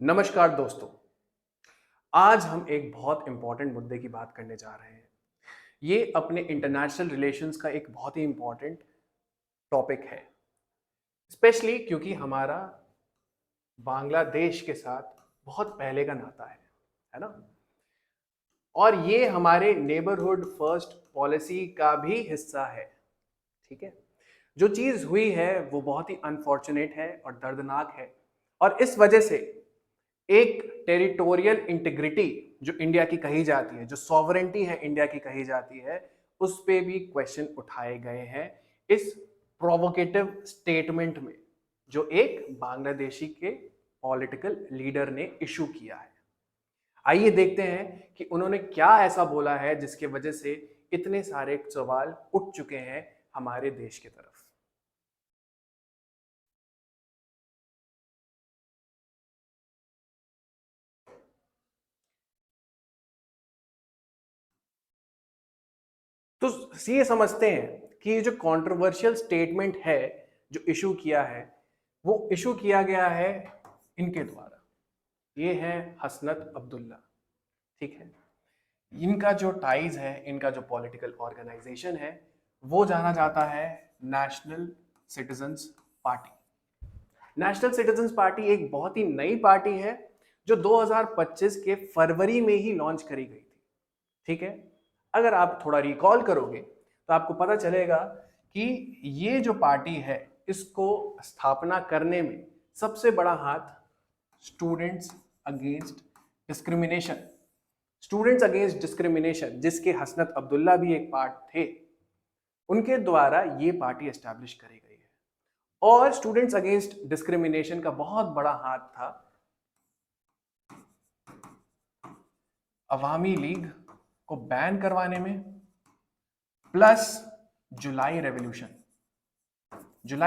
नमस्कार दोस्तों। आज हम एक बहुत इंपॉर्टेंट मुद्दे की बात करने जा रहे हैं। ये अपने इंटरनेशनल रिलेशंस का एक बहुत ही इंपॉर्टेंट टॉपिक है, स्पेशली क्योंकि हमारा बांग्लादेश के साथ बहुत पहले का नाता है ना। और ये हमारे नेबरहुड फर्स्ट पॉलिसी का भी हिस्सा है। ठीक है, जो चीज़ हुई है वो बहुत ही अनफॉर्चुनेट है और दर्दनाक है, और इस वजह से एक टेरिटोरियल इंटीग्रिटी जो इंडिया की कही जाती है, जो सॉवरेंटी है इंडिया की कही जाती है, उस पे भी क्वेश्चन उठाए गए हैं इस प्रोवोकेटिव स्टेटमेंट में, जो एक बांग्लादेशी के पॉलिटिकल लीडर ने इशू किया है। आइए देखते हैं कि उन्होंने क्या ऐसा बोला है जिसके वजह से इतने सारे सवाल उठ चुके हैं हमारे देश की तरफ। तो ये समझते हैं कि ये जो कंट्रोवर्शियल स्टेटमेंट है जो इशू किया है, वो इशू किया गया है इनके द्वारा। ये है हसनत अब्दुल्ला। ठीक है, इनका जो टाइज है, इनका जो पॉलिटिकल ऑर्गेनाइजेशन है, वो जाना जाता है national citizens party. National citizens party एक बहुत ही नई पार्टी है जो 2025 के फरवरी में ही लॉन्च करी गई थी। ठीक है, अगर आप थोड़ा रिकॉल करोगे तो आपको पता चलेगा कि ये जो पार्टी है, इसको स्थापना करने में सबसे बड़ा हाथ स्टूडेंट्स अगेंस्ट डिस्क्रिमिनेशन जिसके हसनत अब्दुल्ला भी एक पार्ट थे, उनके द्वारा ये पार्टी एस्टैब्लिश करी गई है। और स्टूडेंट्स अगेंस्ट डिस्क्रिमिनेशन का बहुत बड़ा हाथ था अवामी लीग को बैन करवाने में, प्लस जुलाई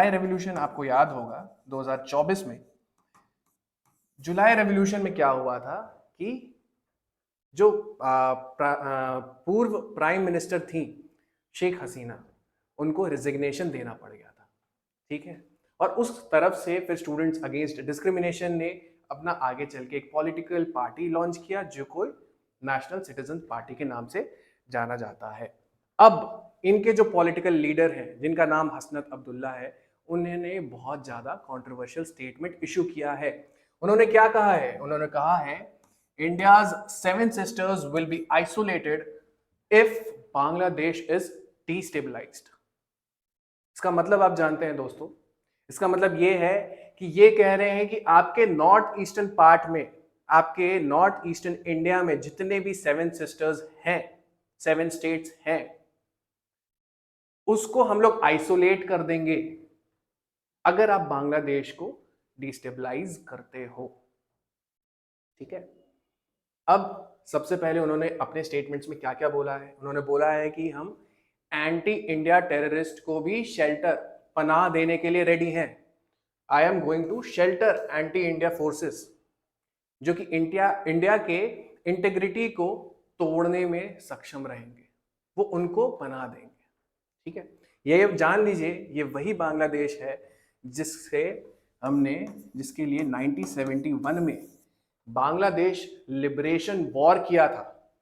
रेवोल्यूशन आपको याद होगा 2024 में। जुलाई रेवोल्यूशन में क्या हुआ था कि जो पूर्व प्राइम मिनिस्टर थी शेख हसीना, उनको रिजिग्नेशन देना पड़ गया था। ठीक है, और उस तरफ से फिर स्टूडेंट्स अगेंस्ट डिस्क्रिमिनेशन ने अपना आगे चल के एक पॉलिटिकल पार्टी लॉन्च किया जो कोई नेशनल सिटीजन पार्टी के नाम से जाना जाता है। अब इनके जो पॉलिटिकल लीडर हैं जिनका नाम हसनत अब्दुल्ला है, उन्होंने बहुत ज्यादा कंट्रोवर्शियल स्टेटमेंट इशू किया है। उन्होंने क्या कहा है? उन्होंने कहा है India's 7 sisters will be isolated if Bangladesh is destabilised. इसका मतलब आप जानते हैं दोस्तों, इसका मतलब ये है कि ये कह रहे हैं कि आपके नॉर्थ ईस्टर्न पार्ट में, आपके नॉर्थ ईस्टर्न इंडिया में जितने भी 7 सिस्टर्स हैं, 7 स्टेट्स हैं, उसको हम लोग आइसोलेट कर देंगे अगर आप बांग्लादेश को डिस्टेबलाइज करते हो। ठीक है, अब सबसे पहले उन्होंने अपने स्टेटमेंट्स में क्या क्या बोला है? उन्होंने बोला है कि हम एंटी इंडिया टेररिस्ट को भी शेल्टर, पनाह देने के लिए रेडी हैं। I am going to shelter anti India forces, जो कि इंडिया के इंटेग्रिटी को तोड़ने में सक्षम रहेंगे, वो उनको पनाह देंगे। ठीक है, ये जान लीजिए, ये वही बांग्लादेश है जिसके लिए 1971 में बांग्लादेश लिबरेशन वॉर किया था।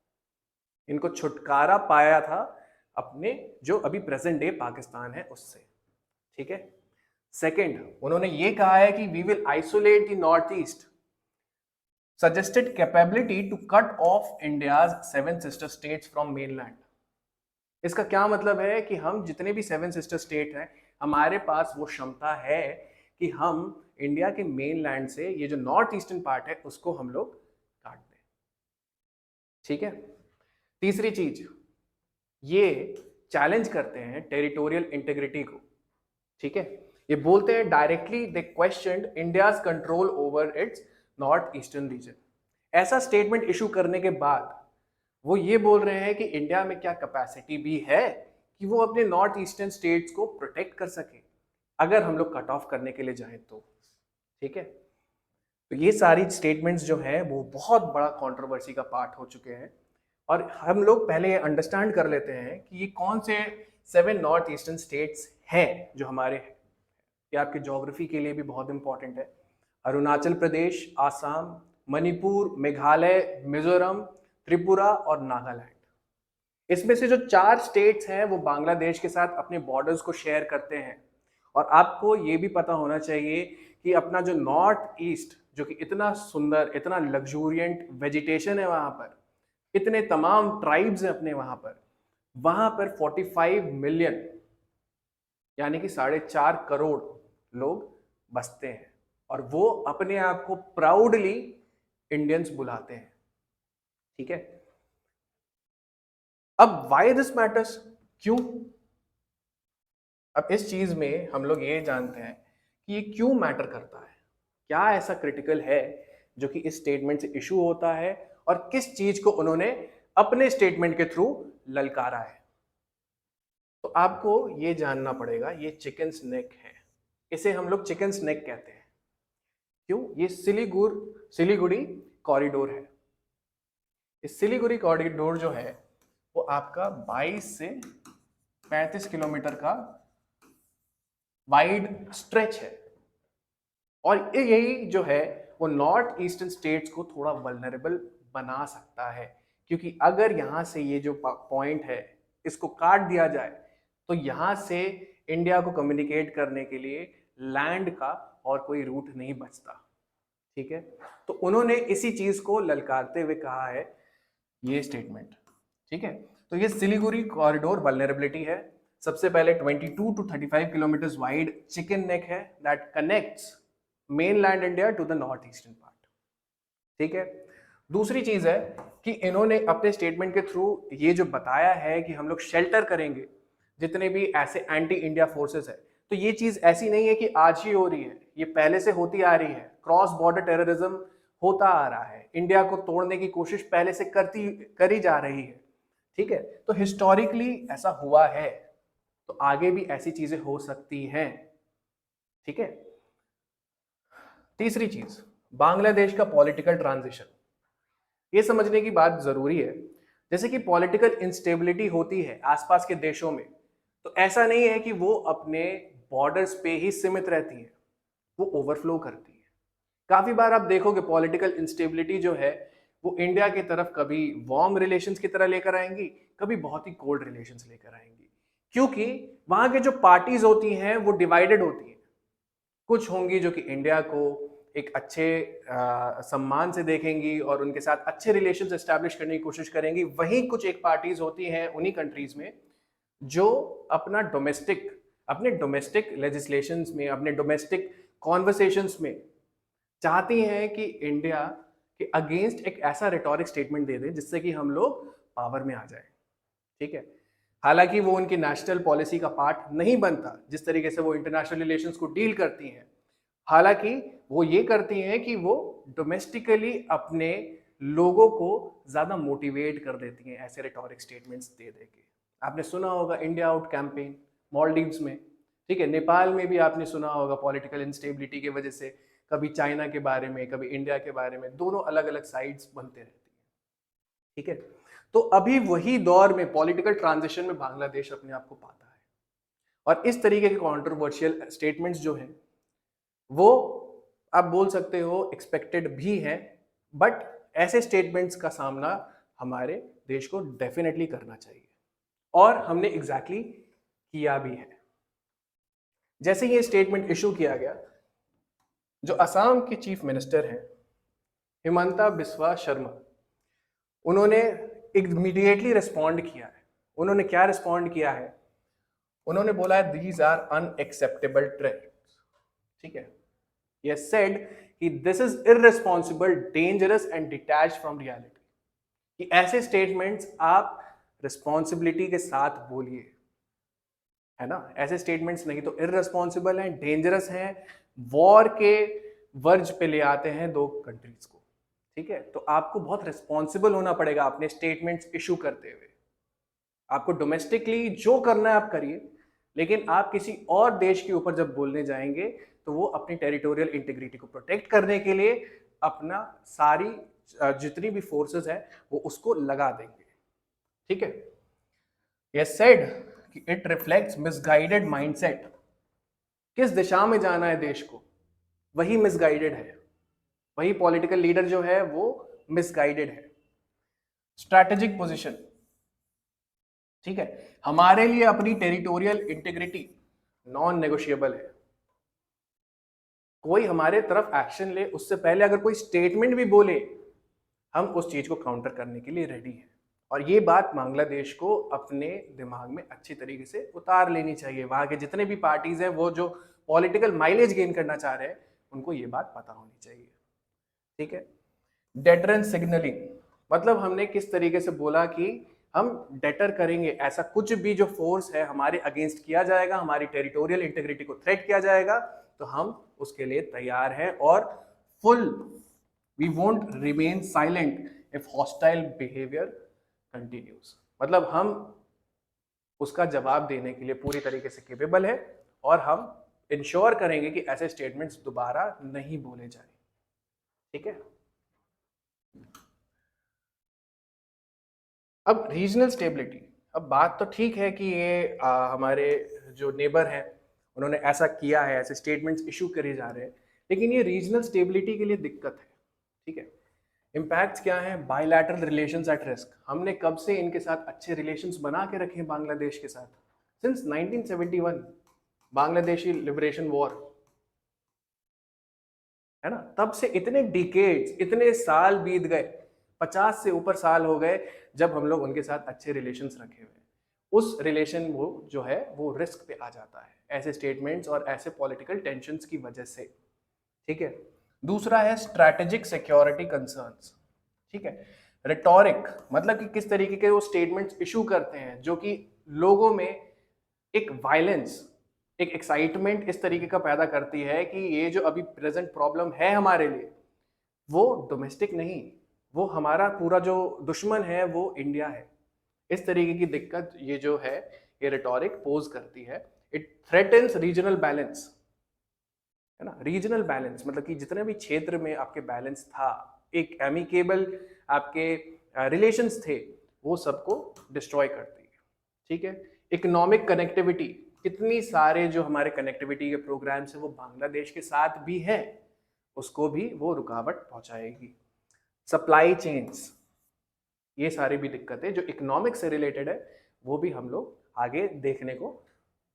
इनको छुटकारा पाया था अपने जो अभी प्रेजेंट डे पाकिस्तान है उससे। ठीक है, सेकंड, उन्होंने ये कहा है कि we will isolate the North East, suggested capability to cut off India's 7 sister states from mainland। इसका क्या मतलब है कि हम जितने भी 7 सिस्टर स्टेट हैं, हमारे पास वो क्षमता है कि हम इंडिया के मेन लैंड से ये जो नॉर्थ ईस्टर्न पार्ट है उसको हम लोग काट दें। ठीक है, तीसरी चीज, ये चैलेंज करते हैं टेरिटोरियल इंटीग्रिटी को। ठीक है, ये बोलते हैं directly they questioned India's control over it's north eastern region. ऐसा स्टेटमेंट इशू करने के बाद वो ये बोल रहे हैं कि इंडिया में क्या कैपेसिटी भी है कि वो अपने नॉर्थ ईस्टर्न स्टेट्स को प्रोटेक्ट कर सके अगर हम लोग कट ऑफ करने के लिए जाएं तो। ठीक है, तो ये सारी स्टेटमेंट्स जो हैं वो बहुत बड़ा कंट्रोवर्सी का पार्ट हो चुके हैं, और हम लोग पहले ये अंडरस्टैंड कर लेते हैं कि ये कौन से 7 नॉर्थ ईस्टर्न स्टेट्स हैं जो हमारे हैं। ये आपके ज्योग्राफी के लिए भी बहुत इंपॉर्टेंट है। अरुणाचल प्रदेश, आसाम, मणिपुर, मेघालय, मिजोरम, त्रिपुरा और नागालैंड। इसमें से जो 4 स्टेट्स हैं वो बांग्लादेश के साथ अपने बॉर्डर्स को शेयर करते हैं। और आपको ये भी पता होना चाहिए कि अपना जो नॉर्थ ईस्ट, जो कि इतना सुंदर, इतना लग्जूरियंट वेजिटेशन है वहां पर, इतने तमाम ट्राइब्स हैं अपने वहां पर 45 मिलियन यानी कि 4.5 करोड़ लोग बसते हैं। और वो अपने आप को प्राउडली इंडियंस बुलाते हैं। ठीक है, अब वाई दिस मैटर्स, क्यों? अब इस चीज में हम लोग ये जानते हैं कि ये क्यों मैटर करता है, क्या ऐसा क्रिटिकल है जो कि इस स्टेटमेंट से इशू होता है, और किस चीज को उन्होंने अपने स्टेटमेंट के थ्रू ललकारा है। तो आपको ये जानना पड़ेगा, ये चिकन स्नेक है, इसे हम लोग चिकन स्नेक कहते हैं। क्यों? ये सिलीगुड़ी कॉरिडोर है। इस सिलीगुड़ी कॉरिडोर जो है वो आपका 22 से 35 किलोमीटर का वाइड स्ट्रेच है। और यही जो है वो नॉर्थ ईस्टर्न स्टेट्स को थोड़ा वल्नरेबल बना सकता है, क्योंकि अगर यहाँ से ये जो पॉइंट है इसको काट दिया जाए तो यहाँ से इंडिया को कम्युनिकेट करने के लिए लैंड का और कोई रूट नहीं बचता। ठीक है, तो उन्होंने इसी चीज को ललकारते हुए कहा है ये स्टेटमेंट। ठीक है, तो ये सिलीगुड़ी कॉरिडोर वल्नरेबिलिटी है। सबसे पहले 22 to 35 kilometre wide chicken neck है that connects mainland India to the north eastern part. ठीक है, दूसरी चीज है कि इन्होंने अपने स्टेटमेंट के थ्रू ये जो बताया है कि हम लोग शेल्टर करेंगे जितने भी ऐसे एंटी इंडिया फोर्सेस है। तो ये चीज ऐसी नहीं है कि आज ही हो रही है, ये पहले से होती आ रही है। क्रॉस बॉर्डर टेररिज्म होता आ रहा है, इंडिया को तोड़ने की कोशिश पहले से करी जा रही है। ठीक है, तो हिस्टोरिकली ऐसा हुआ है, तो आगे भी ऐसी चीजें हो सकती हैं। ठीक है, तीसरी चीज, बांग्लादेश का पॉलिटिकल ट्रांजिशन। ये समझने की बात जरूरी है, जैसे कि पॉलिटिकल इंस्टेबिलिटी होती है आसपास के देशों में, तो ऐसा नहीं है कि वो अपने बॉर्डर्स पे ही सीमित रहती है, वो ओवरफ्लो करती है। काफी बार आप देखोगे पॉलिटिकल इंस्टेबिलिटी जो है वो इंडिया की तरफ कभी वार्म रिलेशंस की तरह लेकर आएंगी, कभी बहुत ही कोल्ड रिलेशंस लेकर आएंगी, क्योंकि वहां के जो पार्टीज होती हैं वो डिवाइडेड होती हैं। कुछ होंगी जो कि इंडिया को एक अच्छे सम्मान से देखेंगी और उनके साथ अच्छे रिलेशंस एस्टैब्लिश करने की कोशिश करेंगी। वहीं कुछ एक पार्टीज होती हैं उन्हीं कंट्रीज में जो अपने डोमेस्टिक लेजिस्लेशंस में, अपने डोमेस्टिक कॉन्वर्सेशंस में चाहती हैं कि इंडिया के अगेंस्ट एक ऐसा रिटोरिक स्टेटमेंट दे दें जिससे कि हम लोग पावर में आ जाए। ठीक है, हालांकि वो उनकी नेशनल पॉलिसी का पार्ट नहीं बनता, जिस तरीके से वो इंटरनेशनल रिलेशंस को डील करती हैं। हालांकि वो ये करती हैं कि वो डोमेस्टिकली अपने लोगों को ज्यादा मोटिवेट कर देती हैं ऐसे रिटोरिक स्टेटमेंट्स दे दे के। आपने सुना होगा इंडिया आउट कैंपेन मॉलडीव्स में। ठीक है, नेपाल में भी आपने सुना होगा पॉलिटिकल इंस्टेबिलिटी की वजह से कभी चाइना के बारे में, कभी इंडिया के बारे में, दोनों अलग अलग साइड्स बनते रहती हैं। ठीक है, तो अभी वही दौर में पॉलिटिकल ट्रांजिशन में बांग्लादेश अपने आप को पाता है। और इस तरीके के कंट्रोवर्शियल स्टेटमेंट्स जो हैं वो आप बोल सकते हो एक्सपेक्टेड भी है, बट ऐसे स्टेटमेंट्स का सामना हमारे देश को डेफिनेटली करना चाहिए, और हमने एग्जैक्टली किया भी है। जैसे ये स्टेटमेंट इशू किया गया, जो असम के चीफ मिनिस्टर हैं हिमंता बिस्वा शर्मा, उन्होंने इमीडिएटली रिस्पॉन्ड किया है। उन्होंने क्या रिस्पॉन्ड किया है? उन्होंने बोला है दीज आर अनएक्सेप्टेबल ट्रेंड्स। ठीक है, ये सेड कि this is irresponsible, dangerous and detach from reality, कि ऐसे स्टेटमेंट्स आप रिस्पॉन्सिबिलिटी के साथ बोलिए, है ना। ऐसे स्टेटमेंट्स नहीं तो इररिस्पॉन्सिबल हैं, डेंजरस हैं, वॉर के वर्ज पे ले आते हैं दो कंट्रीज को। ठीक है, तो आपको बहुत रिस्पॉन्सिबल होना पड़ेगा अपने स्टेटमेंट्स इशू करते हुए। आपको डोमेस्टिकली जो करना है आप करिए, लेकिन आप किसी और देश के ऊपर जब बोलने जाएंगे तो वो अपनी टेरिटोरियल इंटीग्रिटी को प्रोटेक्ट करने के लिए अपना सारी जितनी भी फोर्सेस है वो उसको लगा देंगे। ठीक है, ये सेड कि इट रिफ्लेक्ट्स मिसगाइडेड माइंडसेट। किस दिशा में जाना है देश को, वही मिसगाइडेड है, वही पॉलिटिकल लीडर जो है वो मिसगाइडेड है। स्ट्रैटेजिक पोजीशन, ठीक है, हमारे लिए अपनी टेरिटोरियल इंटीग्रिटी नॉन नेगोशिएबल है। कोई हमारे तरफ एक्शन ले उससे पहले अगर कोई स्टेटमेंट भी बोले, हम उस चीज को काउंटर करने के लिए रेडी हैं। और ये बात बांग्लादेश को अपने दिमाग में अच्छी तरीके से उतार लेनी चाहिए। वहां के जितने भी पार्टीज हैं, वो जो पॉलिटिकल माइलेज गेन करना चाह रहे हैं, उनको ये बात पता होनी चाहिए, ठीक है। डेटरेंस सिग्नलिंग, मतलब हमने किस तरीके से बोला कि हम डेटर करेंगे, ऐसा कुछ भी जो फोर्स है हमारे अगेंस्ट किया जाएगा, हमारी टेरिटोरियल इंटीग्रिटी को थ्रेट किया जाएगा, तो हम उसके लिए तैयार हैं। और full we won't remain silent if hostile behaviour continues, मतलब हम उसका जवाब देने के लिए पूरी तरीके से केपेबल है और हम इंश्योर करेंगे कि ऐसे स्टेटमेंट्स दोबारा नहीं बोले जाए, ठीक है। अब रीजनल स्टेबिलिटी, अब बात तो ठीक है कि ये हमारे जो नेबर हैं उन्होंने ऐसा किया है, ऐसे स्टेटमेंट्स इशू करे जा रहे हैं, लेकिन ये रीजनल स्टेबिलिटी के लिए दिक्कत है, ठीक है। इम्पैक्ट्स क्या है? Bilateral relations at risk. हमने कब से इनके साथ अच्छे रिलेशंस बना के रखे हैं बांग्लादेश के साथ? सिंस 1971 बांग्लादेशी लिबरेशन वॉर, है ना, तब से इतने डिकेड्स, इतने साल बीत गए, 50 से ऊपर साल हो गए जब हम लोग उनके साथ अच्छे रिलेशंस रखे हुए। उस रिलेशन वो जो है वो रिस्क पे आ जाता है ऐसे स्टेटमेंट्स और ऐसे पॉलिटिकल टेंशंस की वजह से, ठीक है। दूसरा है स्ट्रैटेजिक सिक्योरिटी कंसर्न्स, ठीक है। रिटोरिक, मतलब कि किस तरीके के वो स्टेटमेंट्स इशू करते हैं जो कि लोगों में एक वायलेंस, एक एक्साइटमेंट इस तरीके का पैदा करती है कि ये जो अभी प्रेजेंट प्रॉब्लम है हमारे लिए, वो डोमेस्टिक नहीं, वो हमारा पूरा जो दुश्मन है वो इंडिया है। इस तरीके की दिक्कत ये जो है ये रिटोरिक पोज करती है। इट थ्रेटन्स रीजनल बैलेंस, है ना। रीजनल बैलेंस मतलब कि जितने भी क्षेत्र में आपके बैलेंस था, एक एमिकेबल आपके रिलेशंस थे, वो सबको डिस्ट्रॉय करती है, ठीक है। इकोनॉमिक कनेक्टिविटी, कितनी सारे जो हमारे कनेक्टिविटी के प्रोग्राम्स हैं वो बांग्लादेश के साथ भी है, उसको भी वो रुकावट पहुंचाएगी। सप्लाई चेन्स, ये सारी भी दिक्कतें जो इकोनॉमिक से रिलेटेड है, वो भी हम लोग आगे देखने को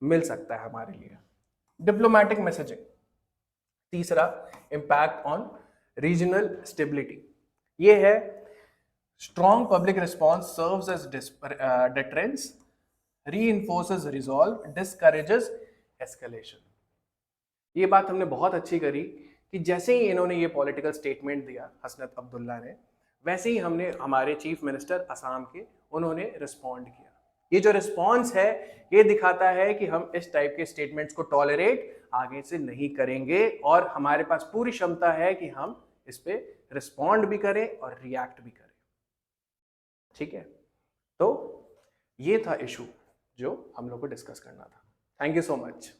मिल सकता है हमारे लिए। डिप्लोमेटिक मैसेजिंग, तीसरा इम्पैक्ट ऑन रीजनल स्टेबिलिटी, ये है strong public response serves as deterrence, reinforces resolve, discourages escalation। ये बात हमने बहुत अच्छी करी कि जैसे ही इन्होंने ये पॉलिटिकल स्टेटमेंट दिया हसनत अब्दुल्ला ने, वैसे ही हमने हमारे चीफ मिनिस्टर असम के, उन्होंने रिस्पॉन्ड किया। ये जो रिस्पॉन्स है ये दिखाता है कि हम इस टाइप के स्टेटमेंट्स को टॉलरेट आगे से नहीं करेंगे और हमारे पास पूरी क्षमता है कि हम इस पे रिस्पॉन्ड भी करें और रिएक्ट भी करें, ठीक है। तो ये था इशू जो हम लोग को डिस्कस करना था। Thank you so much.